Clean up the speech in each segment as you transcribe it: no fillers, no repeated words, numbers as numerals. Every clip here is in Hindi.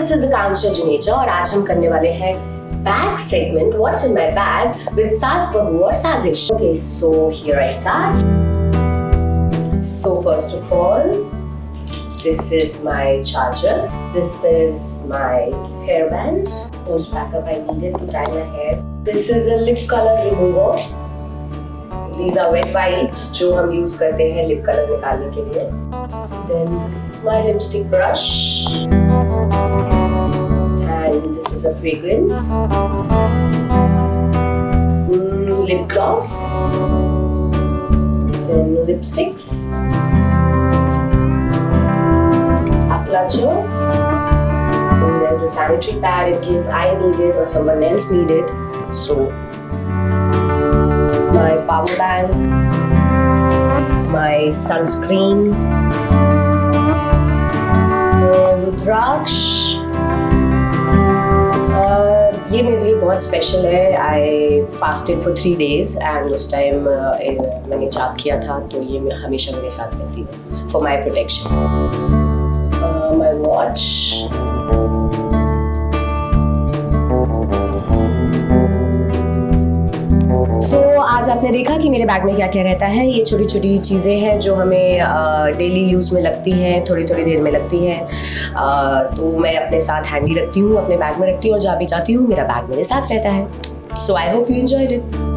दिस इज आकांक्षा जुनेजा और आज हम करने वाले हैं bag segment what's in my bag with सास बहू और साजिश। Okay, so here I start. So first of all, this is my charger, this is my hairband, most backup I needed to dry my hair, this is a lip color remover, these are wet wipes जो हम यूज करते हैं लिप कलर निकालने के लिए, then this is my lipstick brush and this is a fragrance, lip gloss, then lipsticks, clutcher, and there's a sanitary pad in case I need it or someone else need it. So my power bank, my sunscreen, Rudraksh. ये मेरे लिए बहुत स्पेशल है। I fasted for 3 days and उस टाइम मैंने जाप किया था, तो ये हमेशा मेरे साथ रहती है for my protection. My watch, so आज आपने देखा कि मेरे बैग में क्या क्या रहता है। ये छोटी छोटी चीज़ें हैं जो हमें डेली यूज़ में लगती हैं, थोड़ी थोड़ी देर में लगती हैं, तो मैं अपने साथ हैंडी रखती हूँ, अपने बैग में रखती हूँ और जहाँ भी जाती हूँ मेरा बैग मेरे साथ रहता है। So I hope you enjoyed it.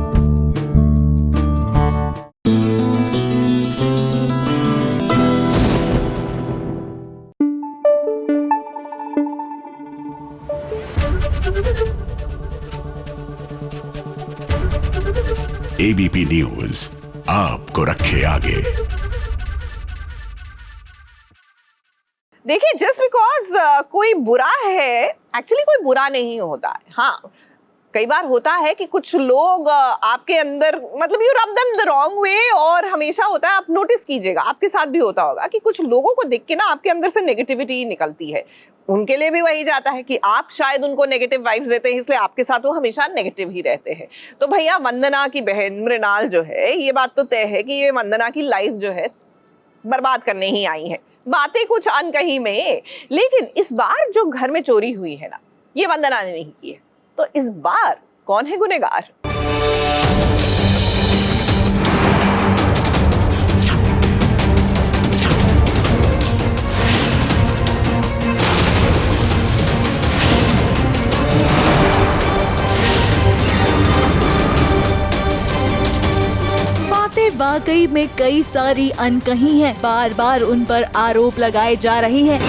ABP news आपको रखे आगे। देखिए, जस्ट बिकॉज कोई बुरा है, एक्चुअली कोई बुरा नहीं होता है। हाँ, कई बार होता है कि कुछ लोग आपके अंदर, मतलब you rub them the wrong way, और हमेशा होता है, आप नोटिस कीजिएगा, आपके साथ भी होता होगा कि कुछ लोगों को देख के ना आपके अंदर से नेगेटिविटी निकलती है। उनके लिए भी वही जाता है कि आप शायद उनको नेगेटिव वाइब्स देते हैं, इसलिए आपके साथ वो हमेशा नेगेटिव ही रहते हैं। तो भैया, वंदना की बहन मृणाल जो है, ये बात तो तय है कि ये वंदना की लाइफ जो है बर्बाद करने ही आई है। बातें कुछ अनकही में, लेकिन इस बार जो घर में चोरी हुई है ना, ये वंदना ने नहीं की है। तो इस बार कौन है गुनहगार? बातें वाकई में कई सारी अनकही हैं, बार बार उन पर आरोप लगाए जा रहे हैं।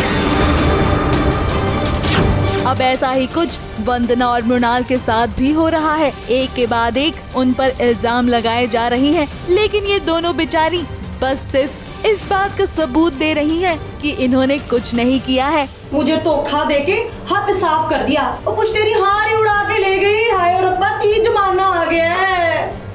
अब ऐसा ही कुछ वंदना और मृणाल के साथ भी हो रहा है। एक के बाद एक उन पर इल्जाम लगाए जा रही हैं, लेकिन ये दोनों बेचारी बस सिर्फ इस बात का सबूत दे रही हैं कि इन्होंने कुछ नहीं किया है। मुझे धोखा देके हाथ साफ कर दिया और कुछ तेरी हार ही उड़ा के ले गई। हाय रब्बा, की जमाना आ गया है।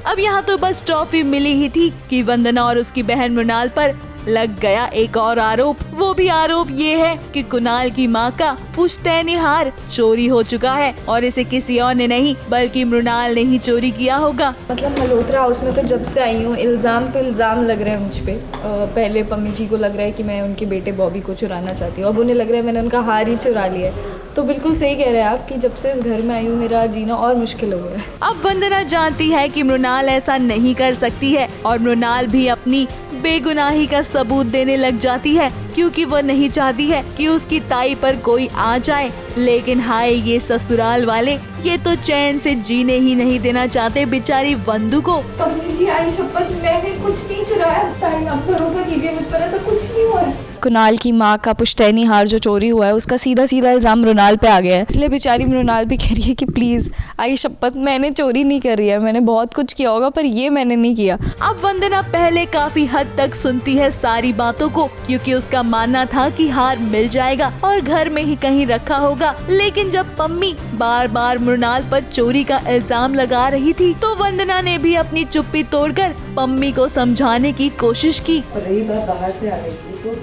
अब यहाँ तो बस टॉफी मिली ही थी कि वंदना और उसकी बहन मृणाल पर लग गया एक और आरोप। वो भी आरोप ये है कि कुणाल की माँ का पुश्तैनी हार चोरी हो चुका है और इसे किसी और ने नहीं बल्कि मृणाल ने ही चोरी किया होगा। मतलब मल्होत्रा हाउस में तो जब से आई हूँ इल्ज़ाम पे इल्ज़ाम लग रहे हैं मुझ पे। पहले पम्मी जी को लग रहा है कि मैं उनके बेटे बॉबी को चुराना चाहती हूँ, अब उन्हें लग रहा है मैंने उनका हार ही चुरा लिया है। तो बिल्कुल सही कह रहे हैं आप कि जब से इस घर में आई हूँ मेरा जीना और मुश्किल हो गया है। अब वंदना जानती है कि मृणाल ऐसा नहीं कर सकती है और मृणाल भी अपनी बेगुनाही का सबूत देने लग जाती है, क्योंकि वो नहीं चाहती है कि उसकी ताई पर कोई आ जाए। लेकिन हाय ये ससुराल वाले, ये तो चैन से जीने ही नहीं देना चाहते बेचारी वंदू को। पम्मी जी, आई शपथ मैंने कुछ नहीं चुराया। ताई आप भरोसा कीजिए मुझ पर, ऐसा कुछ नहीं हुआ है। कुणाल की माँ का पुश्तैनी हार जो चोरी हुआ है उसका सीधा सीधा इल्ज़ाम मृणाल पे आ गया है, इसलिए बेचारी मृणाल भी कह रही है कि प्लीज़ आई शपथ मैंने चोरी नहीं करी है, मैंने बहुत कुछ किया होगा पर ये मैंने नहीं किया। अब वंदना पहले काफी हद तक सुनती है सारी बातों को, क्योंकि उसका मानना था कि हार मिल जाएगा और घर में ही कहीं रखा होगा। लेकिन जब पम्मी बार बार मृणाल पर चोरी का इल्जाम लगा रही थी तो वंदना ने भी अपनी चुप्पी तोड़कर पम्मी को समझाने की कोशिश की। रही बात बाहर से आ रही थी तो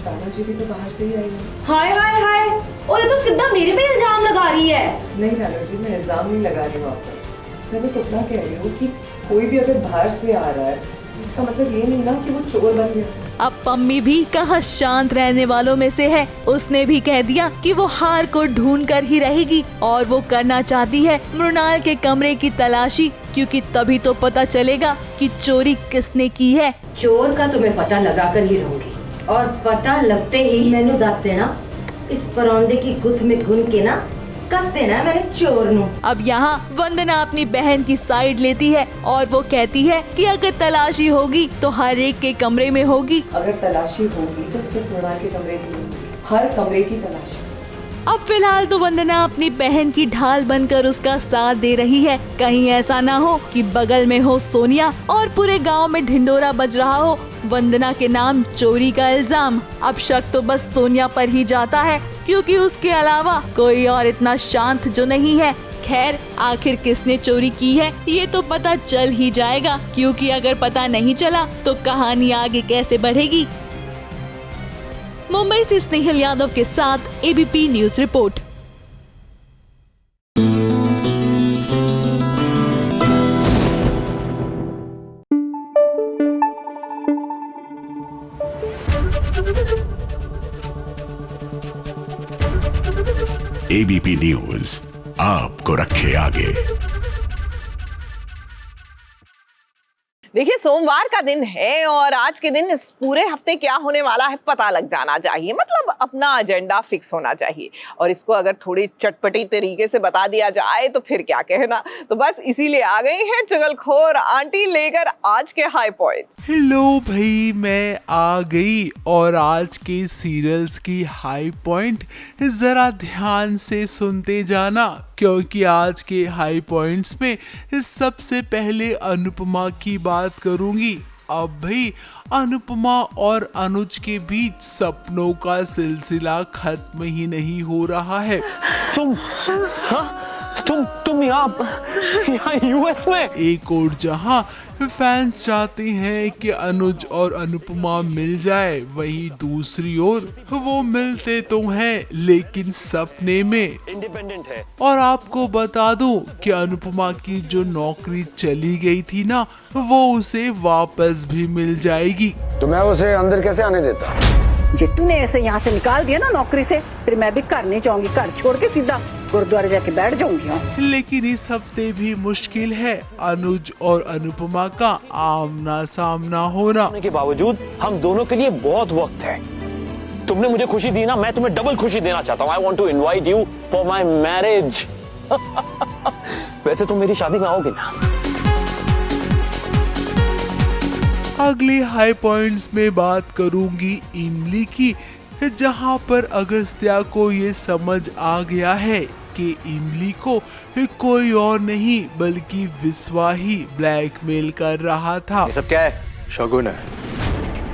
ताना जी भी तो बाहर से ही आई है। हाय हाय हाय, और ये तो सीधा मेरे पे इल्जाम लगा रही है। नहीं राना जी, मैं इल्जाम नहीं लगा रही हूँ आप पर। मैं बस इतना कह रही हूँ कि कोई भी अगर बाहर से आ रहा है तो इसका मतलब ये नहीं ना कि वो चोर बन गया। अब पम्मी भी कहाँ शांत रहने वालों में से है। उसने भी कह दिया कि वो हार को ढूंढ कर ही रहेगी और वो करना चाहती है मृणाल के कमरे की तलाशी, क्योंकि तभी तो पता चलेगा कि चोरी किसने की है। चोर का तुम्हें पता लगा कर ही रहूंगी, और पता लगते ही मैंने दस देना, इस परौंदे की गुथ में गुन के ना कस देना है मेरे चोर नू। अब यहाँ वंदना अपनी बहन की साइड लेती है और वो कहती है कि अगर तलाशी होगी तो हर एक के कमरे में होगी। अगर तलाशी होगी तो सिर्फ मृणाल के कमरे की होगी, हर कमरे की तलाशी। अब फिलहाल तो वंदना अपनी बहन की ढाल बनकर उसका साथ दे रही है। कहीं ऐसा ना हो कि बगल में हो सोनिया और पूरे गांव में ढिंडोरा बज रहा हो वंदना के नाम चोरी का इल्जाम। अब शक तो बस सोनिया पर ही जाता है, क्योंकि उसके अलावा कोई और इतना शांत जो नहीं है। खैर, आखिर किसने चोरी की है ये तो पता चल ही जाएगा, क्योंकि अगर पता नहीं चला तो कहानी आगे कैसे बढ़ेगी। मुंबई से स्नेहल यादव के साथ ABP news report. ABP news आपको रखे आगे। देखिए, सोमवार का दिन है और आज के दिन इस पूरे हफ्ते क्या होने वाला है पता लग जाना चाहिए, मतलब अपना एजेंडा फिक्स होना चाहिए। और इसको अगर थोड़ी चटपटी तरीके से बता दिया जाए तो फिर क्या कहना। तो बस इसीलिए आ गई हैं चुगलखोर आंटी लेकर आज के हाई पॉइंट। हेलो भाई, मैं आ गई और आज के सीरियल्स की हाई पॉइंट जरा ध्यान से सुनते जाना, क्योंकि आज के हाई पॉइंट्स में सबसे पहले अनुपमा की बात करूंगी। अब भाई, अनुपमा और अनुज के बीच सपनों का सिलसिला खत्म ही नहीं हो रहा है। तुम यहाँ यूएस में। एक और जहाँ फैंस चाहते हैं कि अनुज और अनुपमा मिल जाए, वहीं दूसरी ओर वो मिलते तो हैं लेकिन सपने में। इंडिपेंडेंट है। और आपको बता दूं कि अनुपमा की जो नौकरी चली गई थी ना, वो उसे वापस भी मिल जाएगी। तो मैं उसे अंदर कैसे आने देता? जिट्टू ने ऐसे यहाँ से निकाल दिया ना नौकरी से, फिर मैं भी घर नहीं जाऊंगी, घर छोड़ के सीधा गुरुद्वारे जाके बैठ जाऊंगी। लेकिन इस हफ्ते भी मुश्किल है अनुज और अनुपमा का आमना सामना होना। होने के बावजूद हम दोनों के लिए बहुत वक्त है। तुमने मुझे खुशी दी ना, मैं तुम्हें डबल खुशी देना चाहता हूँ। I want to invite you for my marriage। वैसे तुम मेरी शादी में आओगे ना? अगले हाई पॉइंट्स में बात करूंगी इमली की, जहां पर अगस्त्या को ये समझ आ गया है कि इमली को कोई और नहीं बल्कि विश्वा ही ब्लैकमेल कर रहा था। ये सब क्या है? शगुन है।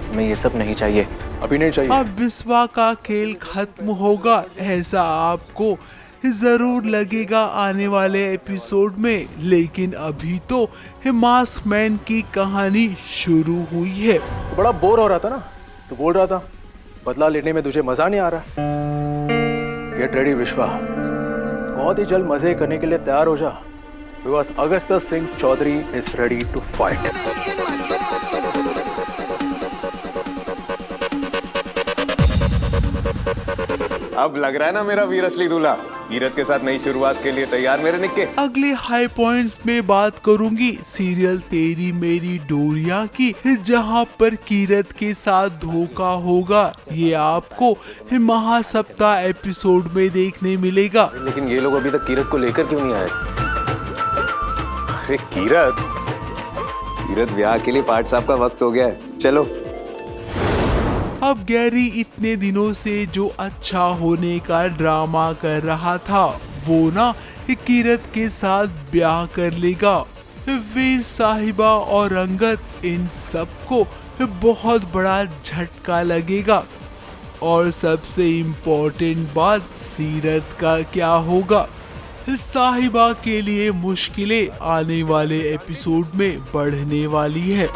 हमें ये सब नहीं चाहिए, अभी नहीं चाहिए। अब विश्वा का खेल खत्म होगा ऐसा आपको जरूर लगेगा आने वाले एपिसोड में, लेकिन अभी तो मास्क मैन की कहानी शुरू हुई है। तो बड़ा बोर हो रहा था ना, तो बोल रहा था बदला लेने में तुझे मजा नहीं आ रहा। गेट रेडी विश्वा, बहुत ही जल्द मजे करने के लिए तैयार हो जा, because Agastya Singh Chaudhary is ready to fight. अब लग रहा है ना मेरा वीर असली दूल्हा। कीरत के साथ नई शुरुआत के लिए तैयार मेरे निक्के। अगले हाई पॉइंट्स में बात करूंगी सीरियल तेरी मेरी डोरिया की, जहां पर कीरत के साथ धोखा होगा। ये आपको महासप्ताह एपिसोड में देखने मिलेगा। लेकिन ये लोग अभी तक कीरत को लेकर क्यों नहीं आए? अरे कीरत ब्याह के लिए पार्ट साहब का वक्त हो गया है, चलो। अब गैरी इतने दिनों से जो अच्छा होने का ड्रामा कर रहा था, वो ना कीरत के साथ ब्याह कर लेगा। वीर साहिबा और अंगद, इन सबको बहुत बड़ा झटका लगेगा। और सबसे इम्पोर्टेंट बात, सीरत का क्या होगा? साहिबा के लिए मुश्किलें आने वाले एपिसोड में बढ़ने वाली है।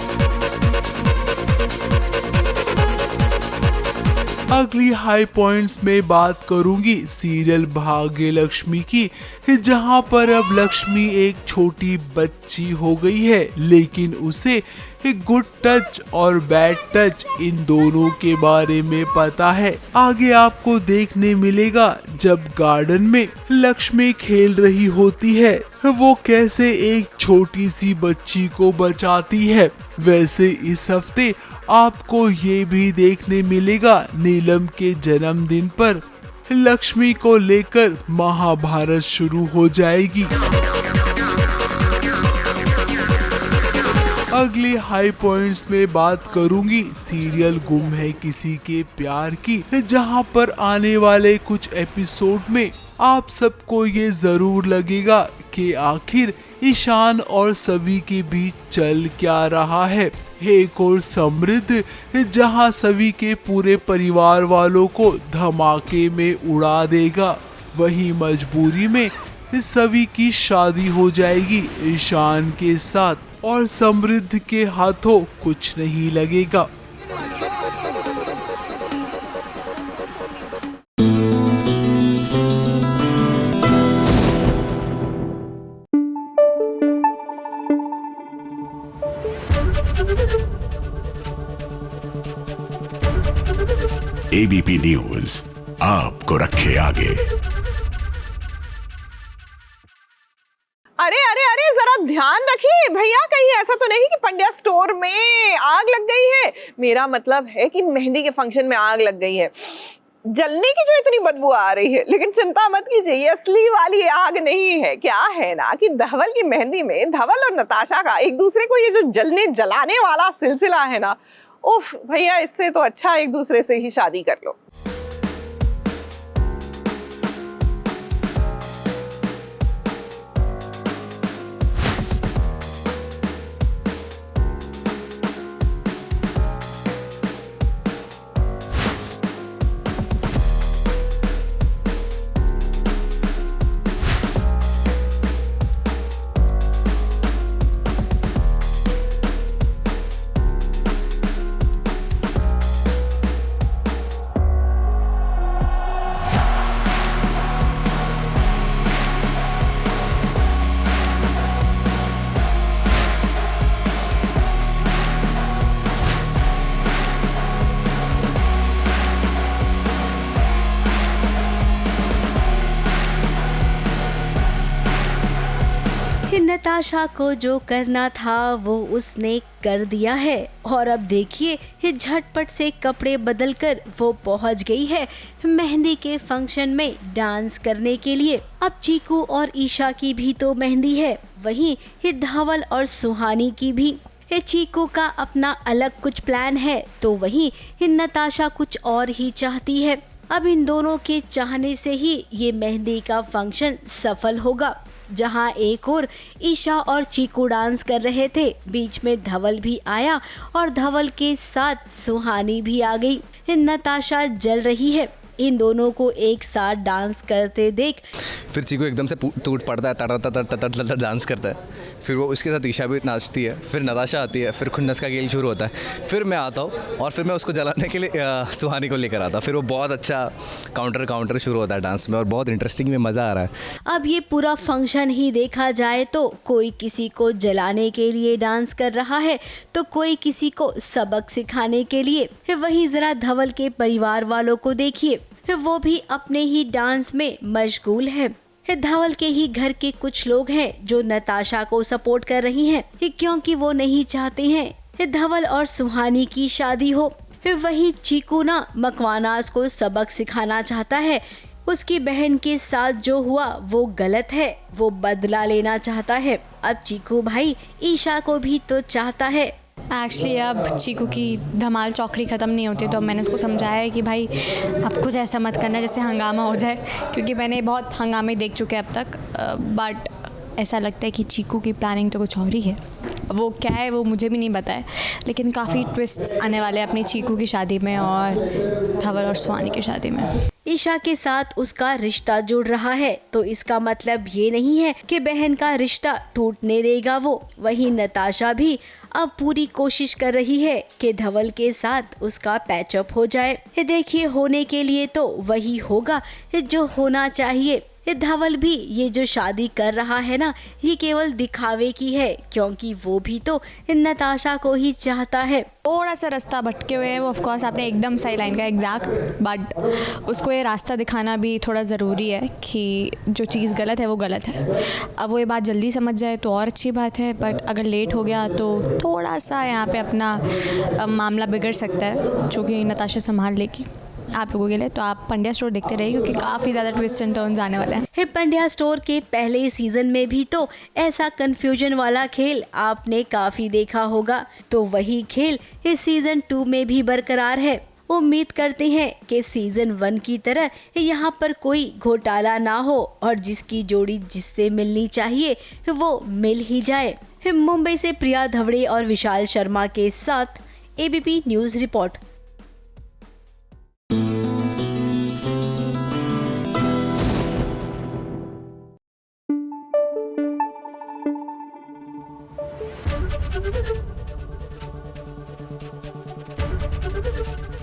अगली हाई पॉइंट्स में बात करूंगी सीरियल भाग्य लक्ष्मी की, जहां पर अब लक्ष्मी एक छोटी बच्ची हो गई है, लेकिन उसे गुड टच और बैड टच इन दोनों के बारे में पता है। आगे आपको देखने मिलेगा जब गार्डन में लक्ष्मी खेल रही होती है, वो कैसे एक छोटी सी बच्ची को बचाती है। वैसे इस हफ्ते आपको ये भी देखने मिलेगा नीलम के जन्मदिन पर लक्ष्मी को लेकर महाभारत शुरू हो जाएगी। अगली हाई पॉइंट्स में बात करूंगी सीरियल गुम है किसी के प्यार की, जहां पर आने वाले कुछ एपिसोड में आप सबको ये जरूर लगेगा कि आखिर ईशान और सवी के बीच चल क्या रहा है। एक और समृद्ध, जहां सवी के पूरे परिवार वालों को धमाके में उड़ा देगा, वही मजबूरी में सवी की शादी हो जाएगी ईशान के साथ और समृद्ध के हाथों कुछ नहीं लगेगा। एबीपी न्यूज आपको रखे आगे। अरे अरे अरे जरा ध्यान रखिए भैया, कहीं ऐसा तो नहीं कि पंड्या स्टोर में आग लग गई है। मेरा मतलब है कि मेहंदी के फंक्शन में आग लग गई है, जलने की जो इतनी बदबू आ रही है। लेकिन चिंता मत कीजिए, ये असली वाली आग नहीं है। क्या है ना कि धवल की मेहंदी में धवल और नताशा का एक दूसरे को ये जो जलने जलाने वाला सिलसिला है ना, उफ भैया, इससे तो अच्छा एक दूसरे से ही शादी कर लो। नताशा को जो करना था वो उसने कर दिया है और अब देखिए झटपट से कपड़े बदलकर वो पहुंच गई है मेहंदी के फंक्शन में डांस करने के लिए। अब चीकू और ईशा की भी तो मेहंदी है, वहीं धवल और सुहानी की भी। चीकू का अपना अलग कुछ प्लान है तो वहीं नताशा कुछ और ही चाहती है। अब इन दोनों के चाहने से ही ये मेहंदी का फंक्शन सफल होगा। जहां एक और ईशा और चीकू डांस कर रहे थे, बीच में धवल भी आया और धवल के साथ सुहानी भी आ गई। नताशा जल रही है इन दोनों को एक साथ डांस करते देख। फिर चीकू एकदम से टूट पड़ता है, तड़ डांस करता है। फिर वो उसके साथ ईशा भी नाचती है, फिर नताशा आती है, फिर खुन्नस का खेल शुरू होता है। फिर मैं आता हूँ और फिर मैं उसको जलाने के लिए सुहानी को लेकर आता। फिर वो बहुत अच्छा काउंटर शुरू होता है डांस में और बहुत इंटरेस्टिंग में मज़ा आ रहा है। अब ये पूरा फंक्शन ही देखा जाए तो कोई किसी को जलाने के लिए डांस कर रहा है तो कोई किसी को सबक सिखाने के लिए। वहीं जरा धवल के परिवार वालों को देखिए, वो भी अपने ही डांस में मशगूल है। धवल के ही घर के कुछ लोग हैं जो नताशा को सपोर्ट कर रही हैं, क्योंकि वो नहीं चाहते हैं धवल और सुहानी की शादी हो। वहीं चीकू ना मकवानास को सबक सिखाना चाहता है। उसकी बहन के साथ जो हुआ वो गलत है, वो बदला लेना चाहता है। अब चीकू भाई ईशा को भी तो चाहता है। एक्चुअली अब चीकू की धमाल चौकड़ी ख़त्म नहीं होती, तो अब मैंने उसको समझाया है कि भाई अब कुछ ऐसा मत करना जैसे हंगामा हो जाए, क्योंकि मैंने बहुत हंगामे देख चुके हैं अब तक। बट ऐसा लगता है कि चीकू की प्लानिंग तो कुछ और ही है। वो क्या है वो मुझे भी नहीं पता है, लेकिन काफ़ी ट्विस्ट आने वाले हैं अपनी चीकू की शादी में और धवल और सुहानी की शादी में। ईशा के साथ उसका रिश्ता जुड़ रहा है तो इसका मतलब ये नहीं है कि बहन का रिश्ता टूटने देगा वो। वहीं नताशा भी अब पूरी कोशिश कर रही है कि धवल के साथ उसका पैचअप हो जाए। देखिए, होने के लिए तो वही होगा जो होना चाहिए। धवल भी ये जो शादी कर रहा है ना, ये केवल दिखावे की है, क्योंकि वो भी तो नताशा को ही चाहता है। थोड़ा सा रास्ता भटके हुए हैं वो, ऑफ कोर्स आपने एकदम सही लाइन का एग्जैक्ट, बट उसको ये रास्ता दिखाना भी थोड़ा ज़रूरी है कि जो चीज़ गलत है वो गलत है। अब वो ये बात जल्दी समझ जाए तो और अच्छी बात है, बट अगर लेट हो गया तो थोड़ा सा यहाँ पे अपना मामला बिगड़ सकता है, जो कि नताशा संभाल लेगी आप लोगों के लिए। तो आप पंड्या स्टोर देखते रहिए, क्योंकि काफ़ी ज़्यादा ट्विस्ट एंड टर्न्स आने वाले हैं। पंड्या स्टोर के पहले सीजन में भी तो ऐसा कंफ्यूजन वाला खेल आपने काफ़ी देखा होगा, तो वही खेल इस सीजन 2 में भी बरकरार है। उम्मीद करते हैं कि सीजन 1 की तरह यहाँ पर कोई घोटाला ना हो और जिसकी जोड़ी जिससे मिलनी चाहिए वो मिल ही जाए। मुंबई से प्रिया धवड़े और विशाल शर्मा के साथ ABP news report.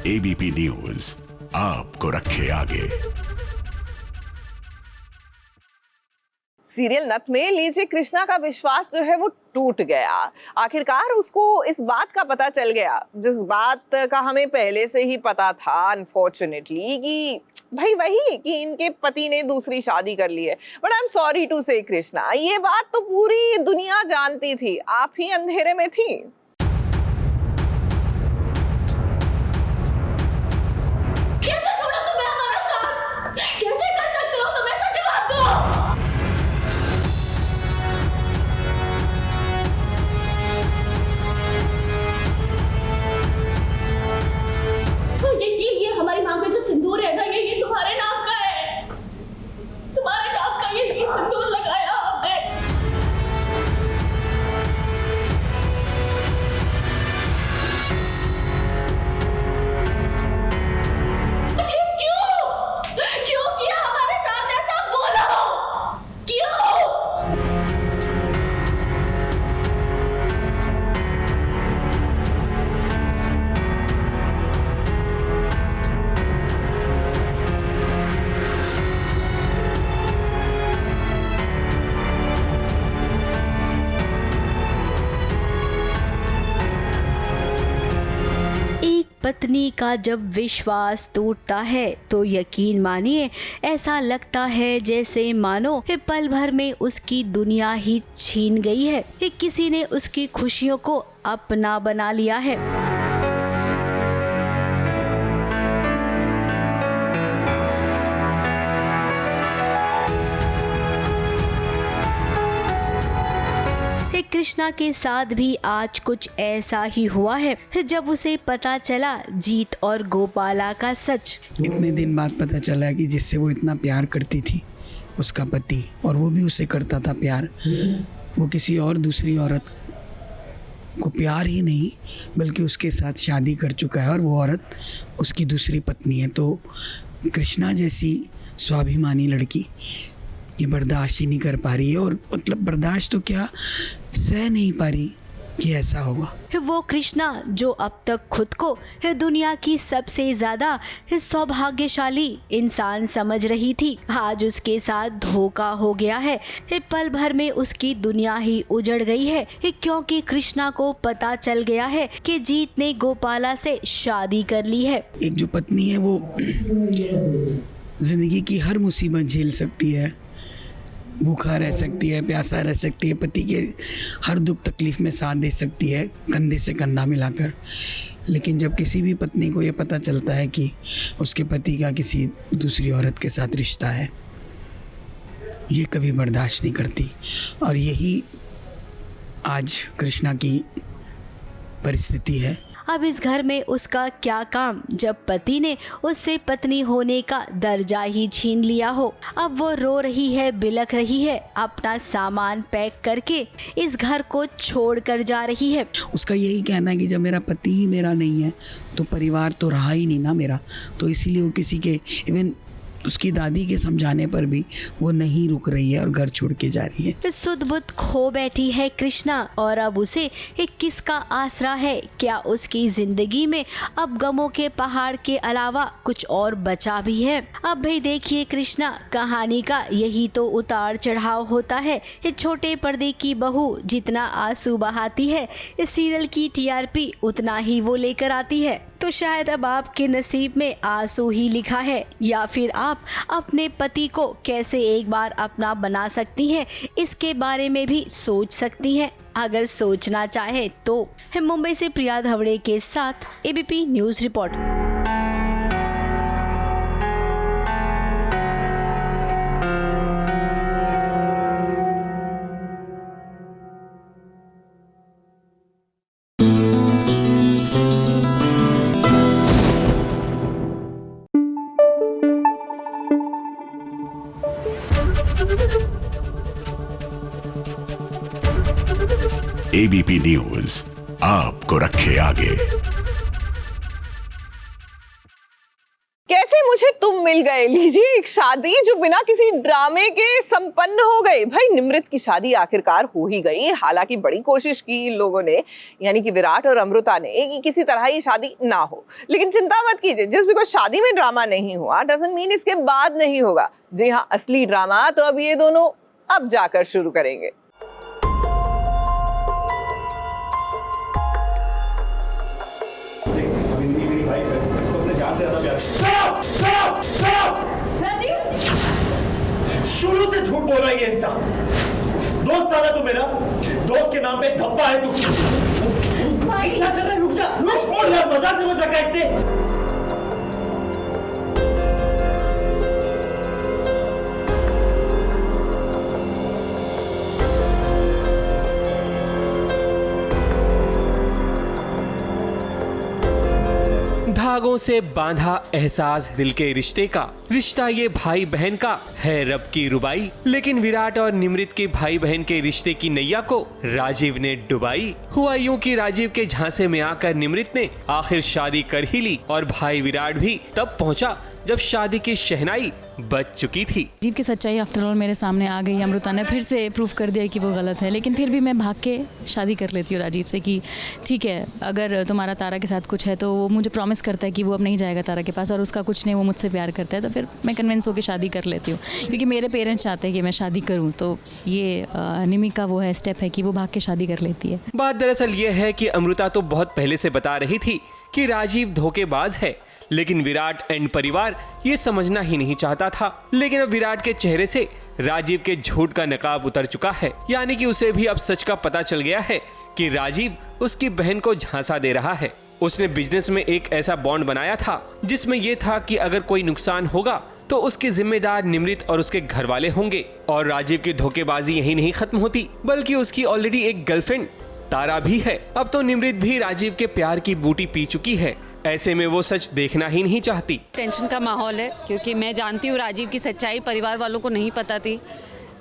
ABP news आपको रखे आगे। सीरियल नथ में लीजिए कृष्णा का विश्वास जो है वो टूट गया। आखिरकार उसको इस बात का पता चल गया, जिस बात का हमें पहले से ही पता था अनफॉर्चुनेटली, कि भाई वही कि इनके पति ने दूसरी शादी कर ली है। But I am sorry to say Krishna, ये बात तो पूरी दुनिया जानती थी, आप ही अंधेरे में थी। कैसे छोड़ा तुम्हें हमारा साथ? कैसे कर सकते हो तुम ऐसा? जवाब दो। ये हमारी मांग में जो सिंदूर है ना, ये तुम्हारे नाम का है। तुम्हारे नाम का ये सिंदूर लगाया हमने। क्यों किया हमारे साथ ऐसा? बोलो क्यों? पत्नी का जब विश्वास टूटता है तो यकीन मानिए ऐसा लगता है जैसे मानो पल भर में उसकी दुनिया ही छीन गई है, किसी ने उसकी खुशियों को अपना बना लिया है। कृष्णा के साथ भी आज कुछ ऐसा ही हुआ है जब उसे पता चला जीत और गोपाला का सच। इतने दिन बाद पता चला कि जिससे वो इतना प्यार करती थी उसका पति, और वो भी उसे करता था प्यार, वो किसी और दूसरी औरत को प्यार ही नहीं बल्कि उसके साथ शादी कर चुका है और वो औरत उसकी दूसरी पत्नी है। तो कृष्णा जैसी स्वाभिमानी लड़की ये बर्दाश्त ही नहीं कर पा रही है, और मतलब बर्दाश्त तो क्या, सह नहीं पा रही कि ऐसा होगा। वो कृष्णा जो अब तक खुद को दुनिया की सबसे ज्यादा सौभाग्यशाली इंसान समझ रही थी, आज उसके साथ धोखा हो गया है। पल भर में उसकी दुनिया ही उजड़ गई है, क्योंकि कृष्णा को पता चल गया है कि जीत ने गोपाला से शादी कर ली है। एक जो पत्नी है वो जिंदगी की हर मुसीबत झेल सकती है, भूखा रह सकती है, प्यासा रह सकती है, पति के हर दुख तकलीफ में साथ दे सकती है कंधे से कंधा मिलाकर। लेकिन जब किसी भी पत्नी को ये पता चलता है कि उसके पति का किसी दूसरी औरत के साथ रिश्ता है, ये कभी बर्दाश्त नहीं करती। और यही आज कृष्णा की परिस्थिति है। अब इस घर में उसका क्या काम जब पति ने उससे पत्नी होने का दर्जा ही छीन लिया हो। अब वो रो रही है, बिलख रही है, अपना सामान पैक करके इस घर को छोड़ कर जा रही है। उसका यही कहना है कि जब मेरा पति ही मेरा नहीं है तो परिवार तो रहा ही नहीं ना मेरा, तो इसीलिए वो किसी के इवन उसकी दादी के समझाने पर भी वो नहीं रुक रही है और घर छोड़ के जा रही है। सुध बुध खो बैठी है कृष्णा और अब उसे एक किसका आसरा है? क्या उसकी जिंदगी में अब गमों के पहाड़ के अलावा कुछ और बचा भी है? अब भाई देखिए कृष्णा, कहानी का यही तो उतार चढ़ाव होता है। इस छोटे पर्दे की बहू जितना आंसू बहाती है, इस सीरियल की टीआरपी उतना ही वो लेकर आती है। तो शायद अब आपके नसीब में आंसू ही लिखा है, या फिर आप अपने पति को कैसे एक बार अपना बना सकती हैं, इसके बारे में भी सोच सकती हैं अगर सोचना चाहे तो। मुंबई से प्रिया धवड़े के साथ ABP news report. ABP news आपको रखे आगे। कैसे मुझे तुम मिल गए, लीजिए एक शादी जो बिना किसी ड्रामे के संपन्न हो गई। भाई निमृत की शादी आखिरकार हो ही गई। हालांकि बड़ी कोशिश की इन लोगों ने, यानी कि विराट और अमृता ने, कि किसी तरह ये शादी ना हो। लेकिन चिंता मत कीजिए, जिस बिकॉज शादी में ड्रामा नहीं हुआ डजंट मीन इसके बाद नहीं होगा। जी हाँ, असली ड्रामा तो अब ये दोनों अब जाकर शुरू करेंगे। शुरू से झूठ बोल रहा है ये इंसान। दोस्त साला तू मेरा, दोस्त के नाम पे धब्बा है तू। क्या कर रहा है? रुक जा, रुक, बोल रहा है, मजाक समझ रखा है इसने। धागों से बांधा एहसास दिल के रिश्ते का, रिश्ता ये भाई बहन का है रब की रुबाई। लेकिन विराट और निमृत के भाई बहन के रिश्ते की नैया को राजीव ने डुबाई। हुआ यूं कि राजीव के झांसे में आकर निमृत ने आखिर शादी कर ही ली और भाई विराट भी तब पहुंचा जब शादी की शहनाई बज चुकी थी। राजीव की सच्चाई आफ्टर ऑल मेरे सामने आ गई। अमृता ने फिर से प्रूफ कर दिया कि वो गलत है, लेकिन फिर भी मैं भाग के शादी कर लेती हूँ राजीव से कि ठीक है, अगर तुम्हारा तारा के साथ कुछ है तो वो मुझे प्रॉमिस करता है कि वो अब नहीं जाएगा तारा के पास, और उसका कुछ नहीं, वो मुझसे प्यार करता है, तो फिर मैं कन्विंस होकर शादी कर लेती हूँ। क्योंकि मेरे पेरेंट्स चाहते हैं कि मैं शादी करूँ, तो ये निमी का वो है स्टेप है कि वो भाग के शादी कर लेती है। बात दरअसल ये है कि अमृता तो बहुत पहले से बता रही थी कि राजीव धोखेबाज है, लेकिन विराट एंड परिवार ये समझना ही नहीं चाहता था। लेकिन अब विराट के चेहरे से राजीव के झूठ का नकाब उतर चुका है, यानी कि उसे भी अब सच का पता चल गया है कि राजीव उसकी बहन को झांसा दे रहा है। उसने बिजनेस में एक ऐसा बॉन्ड बनाया था जिसमें यह था कि अगर कोई नुकसान होगा तो उसके जिम्मेदार निमृत और उसके घर वाले होंगे। और राजीव की धोखेबाजी यही नहीं खत्म होती, बल्कि उसकी ऑलरेडी एक गर्लफ्रेंड तारा भी है। अब तो निमृत भी राजीव के प्यार की बूटी पी चुकी है। ऐसे में वो सच देखना ही नहीं चाहती। टेंशन का माहौल है, क्योंकि मैं जानती हूँ राजीव की सच्चाई परिवार वालों को नहीं पता थी,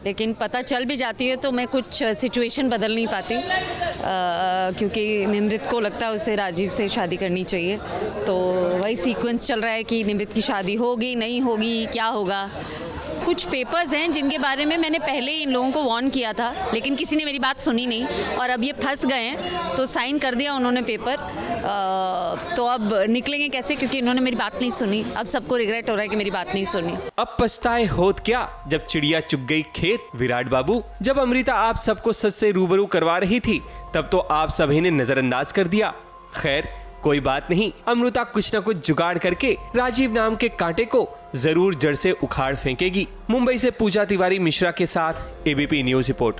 लेकिन पता चल भी जाती है तो मैं कुछ सिचुएशन बदल नहीं पाती, क्योंकि निमृत को लगता है उसे राजीव से शादी करनी चाहिए। तो वही सीक्वेंस चल रहा है कि निमृत की शादी होगी नहीं होगी, क्या होगा। कुछ पेपर्स हैं जिनके बारे में मैंने पहले ही इन लोगों को वार्न किया था, लेकिन किसी ने मेरी बात सुनी नहीं और अब ये फंस गए हैं। तो साइन कर दिया उन्होंने पेपर, तो अब निकलेंगे कैसे, क्योंकि इन्होंने मेरी बात नहीं सुनी। अब सबको रिग्रेट हो रहा है कि मेरी बात नहीं सुनी। अब पछताए होत क्या जब चिड़िया चुग गई खेत। विराट बाबू, जब अमृता आप सबको सच से रूबरू करवा रही थी तब तो आप सभी ने नजरअंदाज कर दिया। खैर कोई बात नहीं, अमृता कुछ न कुछ जुगाड़ करके राजीव नाम के कांटे को जरूर जड़ से उखाड़ फेंकेगी। मुंबई से पूजा तिवारी मिश्रा के साथ ABP news report.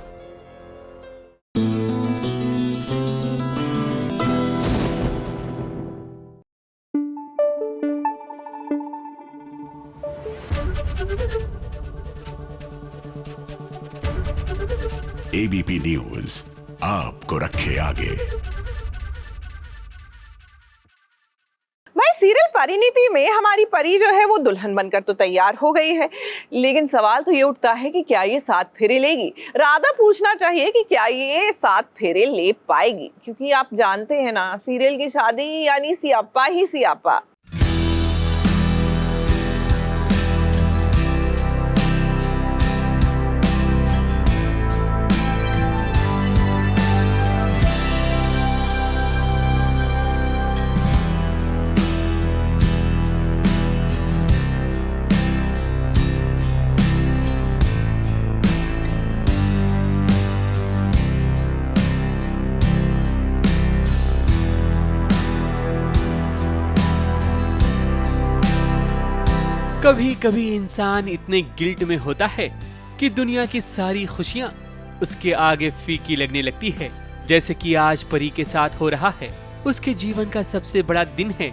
ABP news आपको रखे आगे। भाई सीरियल परिणीति में हमारी परी जो है वो दुल्हन बनकर तो तैयार हो गई है, लेकिन सवाल तो ये उठता है कि क्या ये 7 फेरे लेगी। राधा पूछना चाहिए कि क्या ये 7 फेरे ले पाएगी, क्योंकि आप जानते हैं ना, सीरियल की शादी यानी सियापा ही सियापा। कभी कभी इंसान इतने गिल्ट में होता है कि दुनिया की सारी खुशियाँ उसके आगे फीकी लगने लगती है, जैसे कि आज परी के साथ हो रहा है। उसके जीवन का सबसे बड़ा दिन है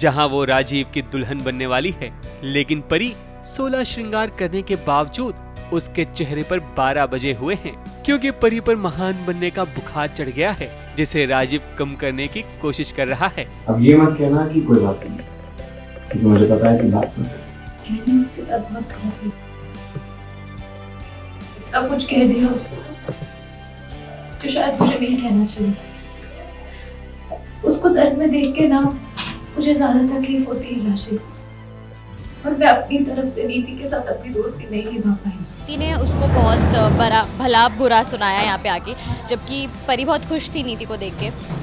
जहां वो राजीव की दुल्हन बनने वाली है, लेकिन परी 16 श्रृंगार करने के बावजूद उसके चेहरे पर 12 बजे हुए हैं, क्योंकि परी पर महान बनने का बुखार चढ़ गया है, जिसे राजीव कम करने की कोशिश कर रहा है। अब ये मत कहना कि कोई बात नहीं, क्योंकि मुझे पता है कि बात मैंने उसके साथ बहुत गलत किया, अब कुछ कह दिया उसको जो शायद मुझे नहीं कहना चाहिए। उसको दर्द में देख के ना मुझे ज्यादा तकलीफ होती है राशिद, और मैं अपनी तरफ से नीति के साथ अपनी दोस्ती नहीं निभा पाई। नीति ने उसको बहुत बड़ा भला बुरा सुनाया यहाँ पे आके, जबकि परी बहुत खुश थी नीति को देख के।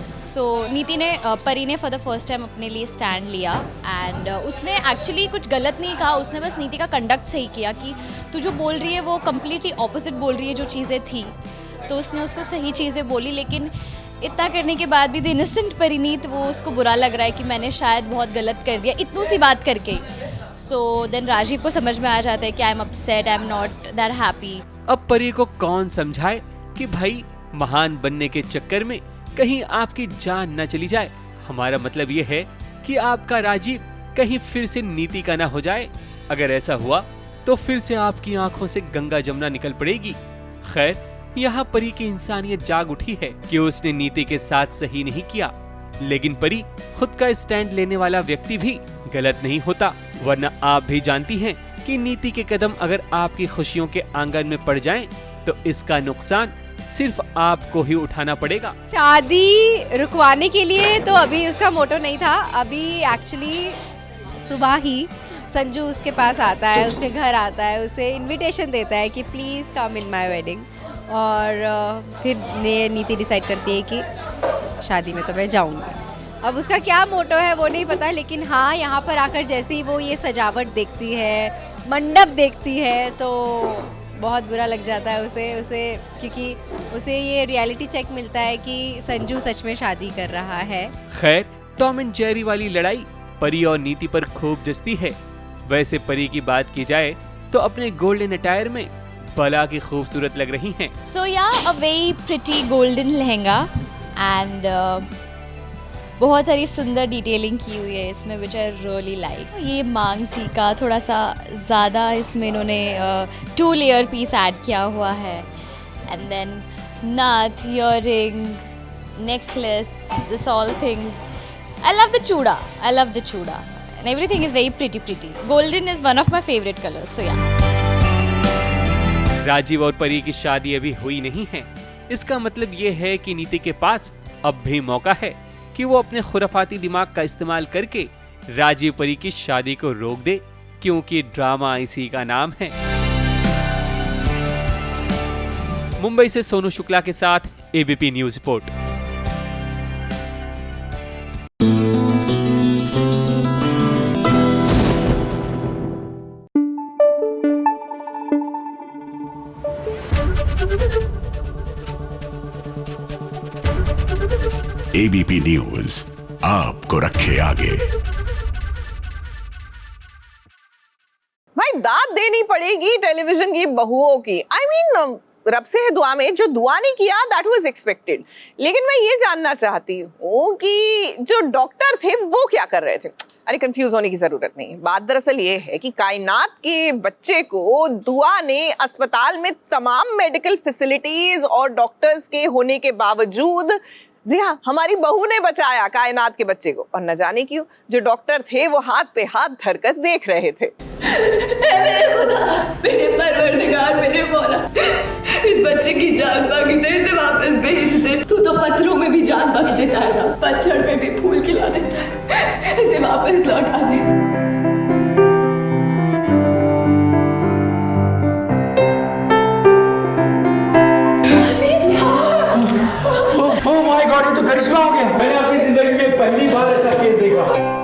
नीति ने परी ने फॉर द फर्स्ट टाइम अपने लिए स्टैंड लिया एंड उसने एक्चुअली कुछ गलत नहीं कहा, उसने बस नीति का कंडक्ट सही किया कि तू जो बोल रही है वो कम्प्लीटली ऑपोजिट बोल रही है जो चीज़ें थी, तो उसने उसको सही चीज़ें बोली। लेकिन इतना करने के बाद भी द इनोसेंट परिणीत, वो उसको बुरा लग रहा है कि मैंने शायद बहुत गलत कर दिया इतनी सी बात करके। देन राजीव को समझ में आ जाता है कि I am upset, I am not that happy. अब परी को कौन समझाए कि भाई महान बनने के चक्कर में कहीं आपकी जान न चली जाए। हमारा मतलब ये है कि आपका राजीव कहीं फिर से नीति का ना हो जाए। अगर ऐसा हुआ तो फिर से आपकी आंखों से गंगा जमुना निकल पड़ेगी। खैर, यहाँ परी की इंसानियत जाग उठी है कि उसने नीति के साथ सही नहीं किया, लेकिन परी खुद का स्टैंड लेने वाला व्यक्ति भी गलत नहीं होता, वरना आप भी जानती हैं कि नीति के कदम अगर आपकी खुशियों के आंगन में पड़ जाएं, तो इसका नुकसान सिर्फ आपको ही उठाना पड़ेगा। शादी रुकवाने के लिए तो अभी उसका मोटो नहीं था। अभी एक्चुअली सुबह ही संजू उसके पास आता है, उसके घर आता है, उसे इनविटेशन देता है कि please come in my wedding, और फिर नीति डिसाइड करती है कि शादी में तो मैं जाऊंगी। अब उसका क्या मोटो है वो नहीं पता, लेकिन हाँ, यहाँ पर आकर जैसे ही वो ये सजावट देखती है, मंडप देखती है, तो बहुत बुरा लग जाता है उसे क्योंकि उसे ये रियलिटी चेक मिलता है कि संजू सच में शादी कर रहा है। खैर, टॉम एंड जेरी वाली लड़ाई परी और नीति पर खूब जचती है। वैसे परी की बात की जाए तो अपने गोल्डन अटायर में बला की खूबसूरत लग रही हैं। A very pretty golden lehenga and बहुत सारी सुंदर डिटेलिंग की हुई है इसमें, विच आई रियली लाइक। ये मांग टीका थोड़ा सा ज़्यादा इसमें इन्होंने 2 लेयर पीस ऐड किया हुआ है, and then nath, earring, necklace, this all things. I love the chooda and everything is very pretty. Golden is one of my favourite colours. Rajeev और परी की शादी अभी हुई नहीं है। इसका मतलब ये है कि नीति के पास अब भी मौका है कि वो अपने खुराफाती दिमाग का इस्तेमाल करके राजीव परी की शादी को रोक दे, क्योंकि ड्रामा इसी का नाम है। मुंबई से सोनू शुक्ला के साथ ABP news report. ABP news आपको रखे आगे। भाई दाद देनी पड़ेगी टेलीविजन की बहुओं की। आई मीन रब से है दुआ में, जो दुआ नहीं किया दैट वाज एक्सपेक्टेड। लेकिन मैं ये जानना चाहती हूँ कि जो डॉक्टर थे वो क्या कर रहे थे। अरे कंफ्यूज होने की जरूरत नहीं। बात दरअसल ये है कि कायनात के बच्चे को दुआ ने अस्पताल में तमाम मेडिकल फैसिलिटीज और डॉक्टर्स के होने के बावजूद, जी हाँ, हमारी बहू ने बचाया कायनात के बच्चे को। और न जाने क्यों जो डॉक्टर थे वो हाथ पे हाथ धरकर देख रहे थे। मेरे खुदा, मेरे परवरदिगार, मेरे मौला, इस बच्चे की जान बख्श दे, इसे वापस भेज दे। तू तो पत्थरों में भी जान बख्श देता है ना, पत्थर में भी फूल खिला देता है, इसे वापस लौटा दे। ओह माय गॉड, ये तो करिश्मा हो गया। मैंने अपनी जिंदगी में पहली बार ऐसा केस देखा।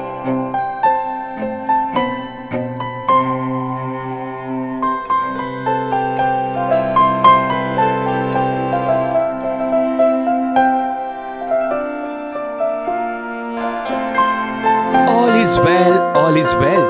All is well, all is well.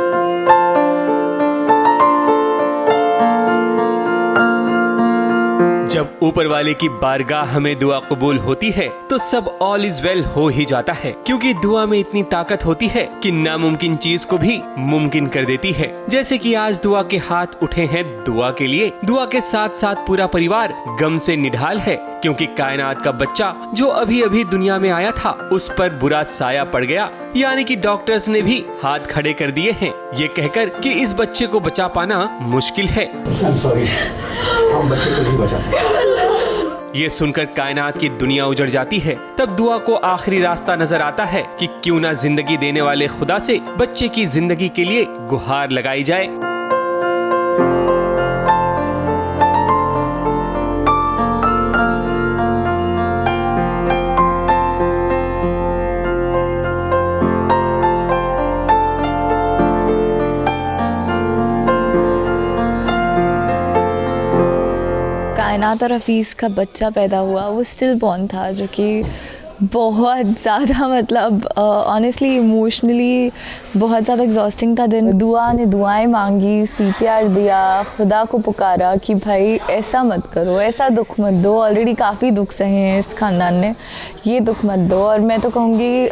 जब ऊपर वाले की बारगाह हमें दुआ कबूल होती है तो सब ऑल इज वेल हो ही जाता है, क्योंकि दुआ में इतनी ताकत होती है कि नामुमकिन चीज को भी मुमकिन कर देती है। जैसे कि आज दुआ के हाथ उठे हैं दुआ के लिए। दुआ के साथ साथ पूरा परिवार गम से निढाल है, क्योंकि कायनात का बच्चा जो अभी अभी दुनिया में आया था उस पर बुरा साया पड़ गया, यानी कि डॉक्टर्स ने भी हाथ खड़े कर दिए हैं ये कहकर कि इस बच्चे को बचा पाना मुश्किल है। सॉरी, हम बच्चे को नहीं बचा सकते। ये सुनकर कायनात की दुनिया उजड़ जाती है। तब दुआ को आखिरी रास्ता नजर आता है कि क्यों ना जिंदगी देने वाले खुदा से बच्चे की जिंदगी के लिए गुहार लगाई जाए। कायनात और हफीज़ का बच्चा पैदा हुआ, वो स्टिल बॉर्न था, जो कि बहुत ज़्यादा मतलब ऑनेस्टली इमोशनली बहुत ज़्यादा एग्जॉस्टिंग था दिन। दुआ ने दुआएं मांगी, CPR दिया, खुदा को पुकारा कि भाई ऐसा मत करो, ऐसा दुख मत दो, ऑलरेडी काफ़ी दुख सहे हैं इस ख़ानदान ने, ये दुख मत दो। और मैं तो कहूँगी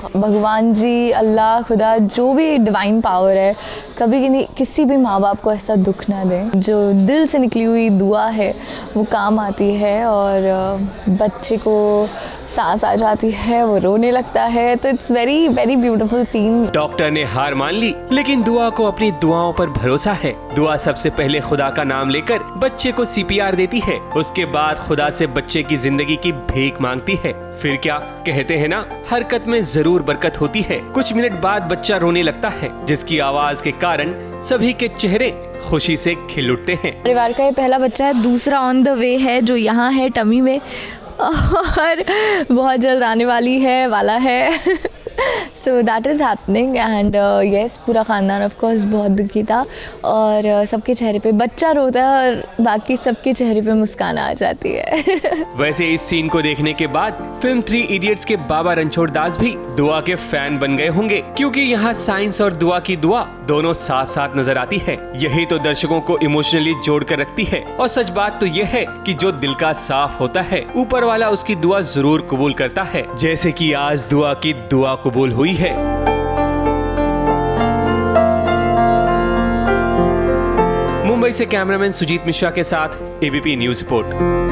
भगवान जी, अल्लाह, खुदा, जो भी डिवाइन पावर है, कभी किसी भी माँ बाप को ऐसा दुख ना दें। जो दिल से निकली हुई दुआ है वो काम आती है, और बच्चे को सांस आ जाती है, वो रोने लगता है, तो it's very very beautiful scene. Doctor ने हार मान ली, लेकिन दुआ को अपनी दुआओं पर भरोसा है। दुआ सबसे पहले खुदा का नाम लेकर बच्चे को CPR देती है, उसके बाद खुदा से बच्चे की जिंदगी की भीख मांगती है। फिर क्या कहते हैं ना, हरकत में जरूर बरकत होती है। कुछ मिनट बाद बच्चा रोने लगता है, जिसकी आवाज के कारण सभी के चेहरे खुशी से खिल उठते हैं। परिवार का ये पहला बच्चा है, दूसरा ऑन द वे है जो यहाँ है टमी में, और बहुत जल्द आने वाला है। So that is happening and yes, पूरा ख़ानदान ऑफ कोर्स बहुत दुखी था, और सबके चेहरे पे बच्चा रोता है और बाकी सबके चेहरे पे मुस्कान आ जाती है। वैसे इस सीन को देखने के बाद फिल्म 3 इडियट्स के बाबा रणछोड़ दास भी दुआ के फैन बन गए होंगे, क्योंकि यहाँ साइंस और दुआ की दुआ दोनों साथ साथ नजर आती है। यही तो दर्शकों को इमोशनली जोड़ कर रखती है। और सच बात तो यह है कि जो दिल का साफ होता है, ऊपर वाला उसकी दुआ जरूर कबूल करता है, जैसे कि आज दुआ की दुआ कबूल हुई है। मुंबई से कैमरामैन सुजीत मिश्रा के साथ ABP news report.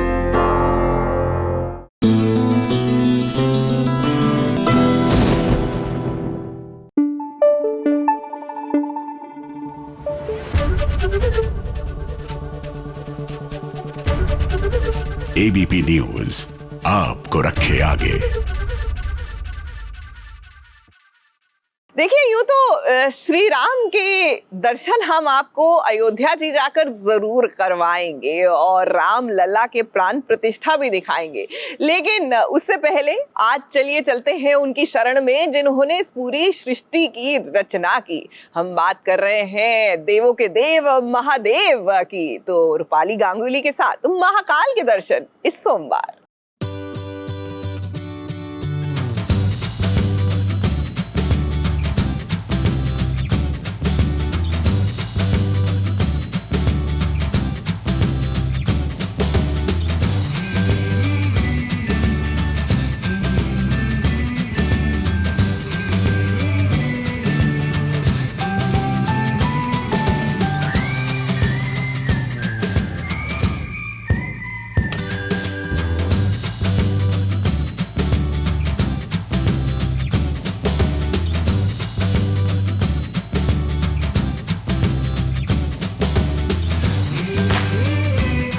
ABP news आपको रखे आगे। देखिए, यूं तो श्री राम के दर्शन हम आपको अयोध्या जी जाकर जरूर करवाएंगे और राम लला के प्राण प्रतिष्ठा भी दिखाएंगे, लेकिन उससे पहले आज चलिए चलते हैं उनकी शरण में जिन्होंने इस पूरी सृष्टि की रचना की। हम बात कर रहे हैं देवों के देव महादेव की। तो रूपाली गांगुली के साथ महाकाल के दर्शन इस सोमवार।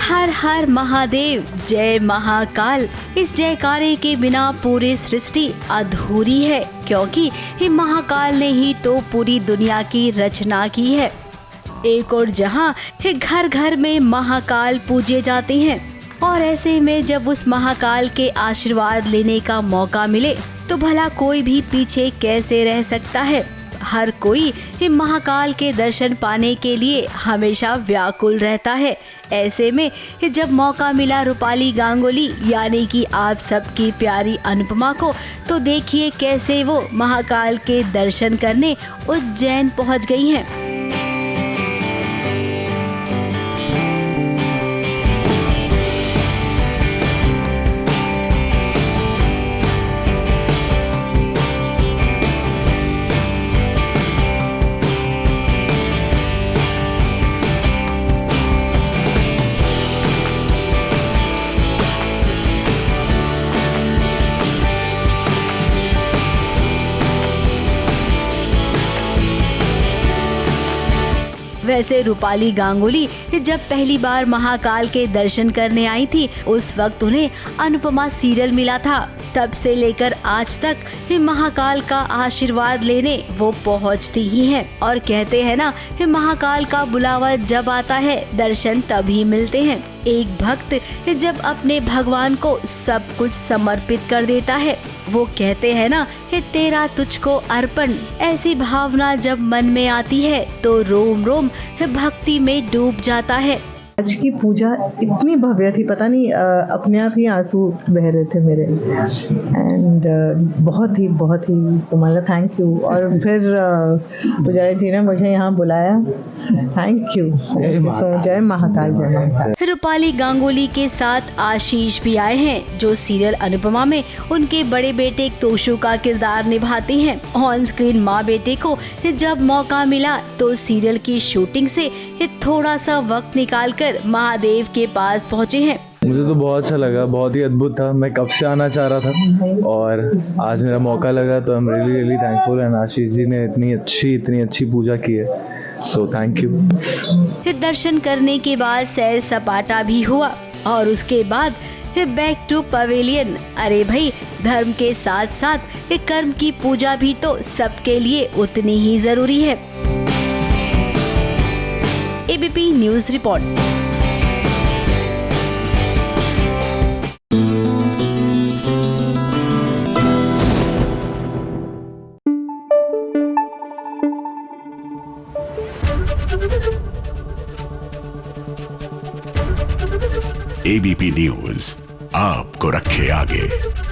हर हर महादेव, जय महाकाल। इस जयकारे के बिना पूरी सृष्टि अधूरी है, क्योंकि ये महाकाल ने ही तो पूरी दुनिया की रचना की है। एक और जहाँ घर घर में महाकाल पूजे जाते हैं, और ऐसे में जब उस महाकाल के आशीर्वाद लेने का मौका मिले तो भला कोई भी पीछे कैसे रह सकता है। हर कोई महाकाल के दर्शन पाने के लिए हमेशा व्याकुल रहता है। ऐसे में जब मौका मिला रूपाली गांगुली यानी कि आप सबकी प्यारी अनुपमा को, तो देखिए कैसे वो महाकाल के दर्शन करने उज्जैन पहुंच गई हैं। वैसे रूपाली गांगुली जब पहली बार महाकाल के दर्शन करने आई थी उस वक्त उन्हें अनुपमा सीरियल मिला था। तब से लेकर आज तक महाकाल का आशीर्वाद लेने वो पहुंचती ही हैं और कहते हैं ना, महाकाल का बुलावा जब आता है दर्शन तभी मिलते हैं। एक भक्त जब अपने भगवान को सब कुछ समर्पित कर देता है, वो कहते हैं ना, तेरा तुझको अर्पण, ऐसी भावना जब मन में आती है तो रोम रोम भक्ति में डूब जाता है। आज की पूजा इतनी भव्य थी, पता नहीं अपने आप ही आंसू बह रहे थे मेरे। एंड बहुत ही तुम्हारा थैंक यू। और फिर पुजारी जी ने मुझे यहाँ बुलाया, थैंक यू सो। जय महाकाल, जय महाकाल। रूपाली गांगुली के साथ आशीष भी आए हैं जो सीरियल अनुपमा में उनके बड़े बेटे तोशु का किरदार निभाते हैं। ऑन स्क्रीन माँ बेटे को जब मौका मिला तो सीरियल की शूटिंग से थोड़ा सा वक्त निकालकर महादेव के पास पहुँचे हैं। मुझे तो बहुत अच्छा लगा, बहुत ही अद्भुत था। मैं कब से आना चाह रहा था और आज मेरा मौका लगा, तो I am really thankful. And Ashish ji ने इतनी अच्छी पूजा की है, तो थैंक यू। दर्शन करने के बाद सैर सपाटा भी हुआ और उसके बाद बैक टू पवेलियन। अरे भाई, धर्म के साथ साथ कर्म की पूजा भी तो सबके लिए उतनी ही जरूरी है। ABP news report. ABP news आपको रखे आगे।